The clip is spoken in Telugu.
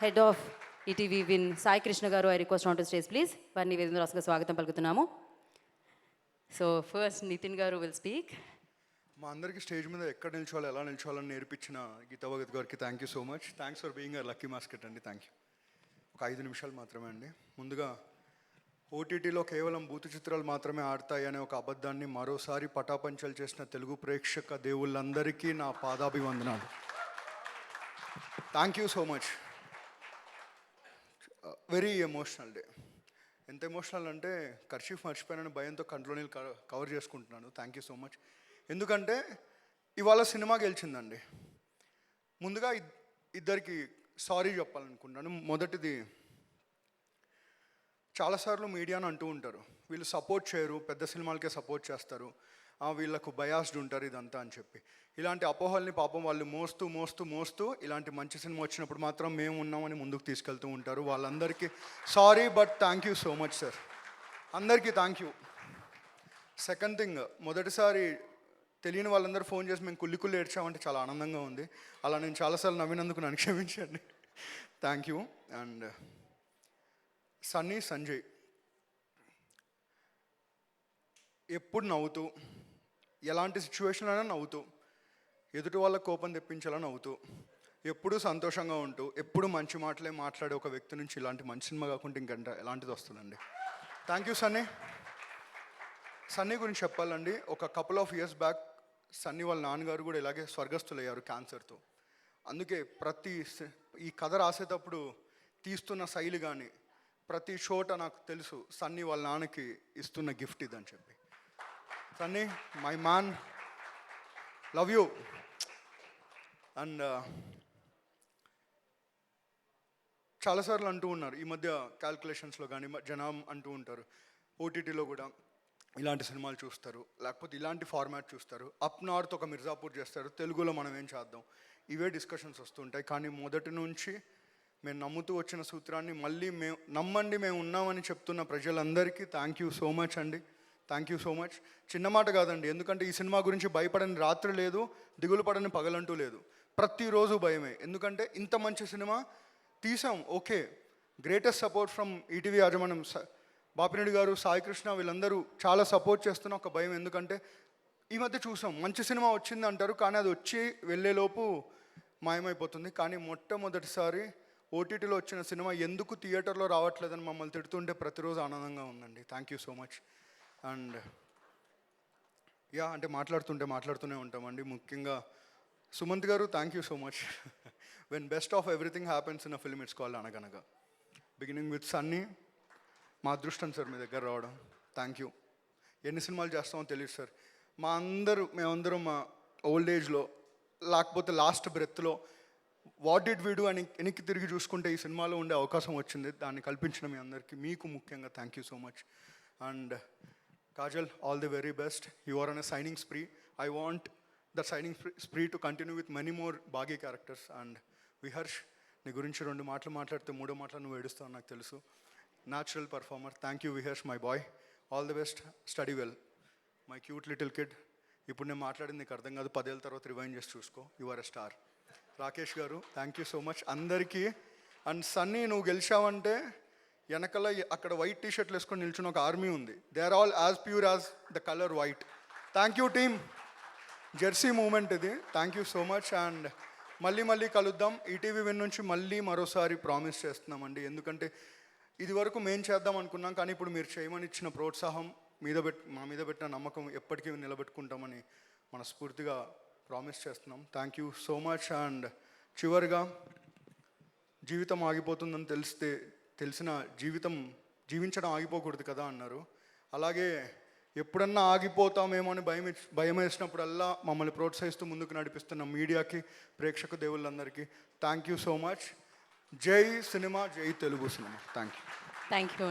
Head of ETV Win Sai Krishna garu, I request on to stage please. వారిని వేదిక రాసుగా స్వాగతం పలుకుతున్నాము. సో ఫస్ట్ నితిన్ గారు విల్ స్పీక్. మా అందరికీ స్టేజ్ మీద ఎక్కడ నిల్చోవాలి, ఎలా నిల్చోవాలని నేర్పించిన గీతా భగత్ గారికి thank you so much. Thanks for being a lucky mascot అండి. Thank you. ఒక 5 నిమిషాలు మాత్రమే అండి. ముందుగా ఓటీటీలో కేవలం బూతు చిత్రాలు మాత్రమే ఆడతాయి అనే ఒక అబద్ధాన్ని మరోసారి పటాపంచలు చేసిన తెలుగు ప్రేక్షక దేవుళ్ళందరికీ నా పాదాభివందనాలు. Thank you so much. Very emotional day. ఎంత ఎమోషనల్ అంటే కర్చీఫ్ మర్చిపోయానని భయంతో కంట్లో నీళ్ళు కవర్ చేసుకుంటున్నాను. Thank you so much. ఎందుకంటే ఇవాళ సినిమా గెలిచిందండి. ముందుగా ఇద్దరికి సారీ చెప్పాలనుకుంటున్నాను. మొదటిది, చాలాసార్లు మీడియాను అంటూ ఉంటారు వీళ్ళు సపోర్ట్ చేయరు, పెద్ద సినిమాలకే సపోర్ట్ చేస్తారు, వీళ్ళకు బయాస్డ్ ఉంటారు ఇదంతా అని చెప్పి. ఇలాంటి అపోహల్ని పాపం వాళ్ళు మోస్తూ మోస్తూ మోస్తూ ఇలాంటి మంచి సినిమా వచ్చినప్పుడు మాత్రం మేము ఉన్నామని ముందుకు తీసుకెళ్తూ ఉంటారు. వాళ్ళందరికీ sorry, but thank you so much sir. అందరికీ థ్యాంక్ యూ. సెకండ్ థింగ్, మొదటిసారి తెలియని వాళ్ళందరూ ఫోన్ చేసి మేము కుల్లి ఏడ్చామంటే చాలా ఆనందంగా ఉంది. అలా నేను చాలాసార్లు నవ్వినందుకు నన్ను క్షమించండి. Thank you. And Sunny, Sanjay ఎప్పుడు నవ్వుతూ, ఎలాంటి సిచ్యువేషన్ అయినా నవ్వుతూ, ఎదుటి వాళ్ళ కోపం తెప్పించేలా నవ్వుతూ, ఎప్పుడూ సంతోషంగా ఉంటూ, ఎప్పుడు మంచి మాటలే మాట్లాడే ఒక వ్యక్తి నుంచి ఇలాంటి మంచి సినిమా కాకుండా ఇంకంటే ఎలాంటిది వస్తుందండి. Thank you Sunny. సన్నీ గురించి చెప్పాలండి, ఒక couple of years back Sunny వాళ్ళ నాన్నగారు కూడా ఇలాగే స్వర్గస్థులయ్యారు క్యాన్సర్తో. అందుకే ఈ కథ రాసేటప్పుడు తీస్తున్న శైలి కానీ ప్రతి చోట నాకు తెలుసు సన్నీ వాళ్ళ నాన్నకి ఇస్తున్న గిఫ్ట్ ఇదని చెప్పి. Sunny, my man, love you. And చాలాసార్లు అంటూ ఉన్నారు ఈ మధ్య క్యాల్కులేషన్స్లో కానీ జనం అంటూ ఉంటారు ఓటీటీలో కూడా ఇలాంటి సినిమాలు చూస్తారు, లేకపోతే ఇలాంటి ఫార్మాట్ చూస్తారు, అప్ నార్త్ ఒక మిర్జాపూర్ చేస్తారు, తెలుగులో మనం ఏం చేద్దాం, ఇవే డిస్కషన్స్ వస్తుంటాయి. కానీ మొదటి నుంచి మేము నమ్ముతూ వచ్చిన సూత్రాన్ని మళ్ళీ నమ్మండి మేము ఉన్నామని చెప్తున్న ప్రజలందరికీ థ్యాంక్ యూ సో మచ్ అండి. Thank you so much. చిన్న మాట కాదండి, ఎందుకంటే ఈ సినిమా గురించి భయపడని రాత్రి లేదు, దిగులు పడని పగలంటూ లేదు. ప్రతిరోజు భయమే. ఎందుకంటే ఇంత మంచి సినిమా తీసాం, okay, greatest support from ETV యాజమాన్యం, బాపిరెడ్డి గారు, సాయి కృష్ణ, వీళ్ళందరూ చాలా సపోర్ట్ చేస్తున్న ఒక భయం. ఎందుకంటే ఈ మధ్య చూసాం మంచి సినిమా వచ్చింది అంటారు, కానీ అది వచ్చి వెళ్ళేలోపు మాయమైపోతుంది. కానీ మొట్టమొదటిసారి ఓటీటీలో వచ్చిన సినిమా ఎందుకు థియేటర్లో రావట్లేదని మమ్మల్ని తిడుతుంటే ప్రతిరోజు ఆనందంగా ఉందండి. Thank you so much. And అంటే మాట్లాడుతూనే ఉంటామండి. ముఖ్యంగా సుమంత్ గారు, thank you so much. When best of everything happens in a film it's called అనగనగా. బిగినింగ్ విత్ సన్నీ, మా అదృష్టం సార్ మీ దగ్గర రావడం. Thank you. ఎన్ని సినిమాలు చేస్తామో తెలియదు సార్. మేమందరం మా ఓల్డ్ ఏజ్లో లేకపోతే లాస్ట్ బ్రెత్లో వాట్ డిడ్ వీ డూ అని వెనక్కి తిరిగి చూసుకుంటే ఈ సినిమాలో ఉండే అవకాశం వచ్చింది. దాన్ని కల్పించిన మీ అందరికీ, మీకు ముఖ్యంగా thank you so much. And Kajal, all the very best. You are on a signing spree. I want the signing spree to continue with many more baggy characters. And Viharsh, నీ గురించి 2 మాటలు మాట్లాడితే 3వ మాటలు నువ్వు ఏడుస్తావు నాకు తెలుసు. Natural performer. Thank you Viharsh, my boy. All the best. Study well. My cute little kid. ఇప్పుడు నేను మాట్లాడింది నీకు అర్థం కాదు, 10 ఏళ్ళ తర్వాత రివైండ్ చేసి చూసుకో. You are a star. Rakesh గారు, థ్యాంక్ యూ సో మచ్ అందరికీ. అండ్ సన్నీ, నువ్వు గెలిచావంటే వెనకల అక్కడ వైట్ టీషర్ట్లు వేసుకొని నిల్చున్న ఒక ఆర్మీ ఉంది. They are all as pure as the colour white. Thank you team. Jersey moment ఇది. Thank you so much. And మళ్ళీ కలుద్దాం. ఈటీవీ విన్ నుంచి మళ్ళీ మరోసారి ప్రామిస్ చేస్తున్నామండి. ఎందుకంటే ఇది వరకు మేము చేద్దాం అనుకున్నాం, కానీ ఇప్పుడు మీరు చేయమని ఇచ్చిన ప్రోత్సాహం మా మీద పెట్టిన నమ్మకం ఎప్పటికీ నిలబెట్టుకుంటామని మనస్ఫూర్తిగా ప్రామిస్ చేస్తున్నాం. Thank you so much. And చివరిగా, జీవితం ఆగిపోతుందని తెలిసిన జీవించడం ఆగిపోకూడదు కదా అన్నారు. అలాగే ఎప్పుడన్నా ఆగిపోతామేమో అని భయం వేసినప్పుడల్లా మమ్మల్ని ప్రోత్సహిస్తూ ముందుకు నడిపిస్తున్న మీడియాకి, ప్రేక్షక దేవుళ్ళందరికీ థ్యాంక్ యూ సో మచ్. జై సినిమా, జై తెలుగు సినిమా. Thank you.